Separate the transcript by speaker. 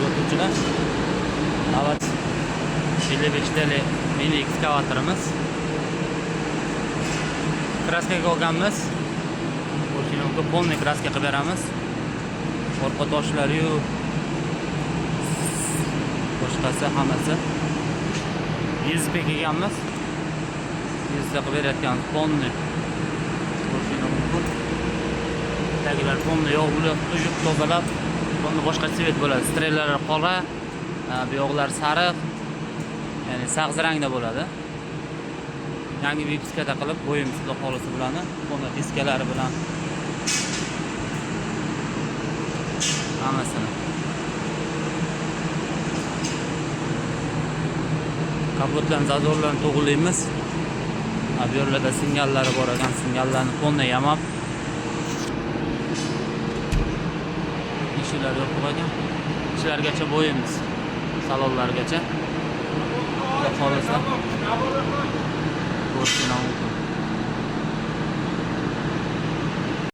Speaker 1: o'tuvchilar. Navbat 55 tali mini ekskavatorimiz. Kraskaga olganmiz. O'sha polni kraska qilib beramiz. Orqa toshlari-yu boshqasi hammasi. Yezib kelganmiz. Yezib qilib berayotganmiz polni. Tagilar polni yog' bilan quyib tozalab, polni boshqa svet bo'ladi. Strellari qora, bu yoqlar sariq, ya'ni sag'iz rangda bo'ladi. Yangi vipiskada qilib bo'yimiz xudo xolisi bilan, polni diskalari bilan hammasini. Kapotlarni, zazorlarni to'g'rilaymiz. Bu yerlarda signallari bor ekan, signallarni polni yamab eshiklar yopib qo'ygan. Ishlargacha bo'yimiz, salonlargacha. Xudo xolisa ko'rishni mumkin.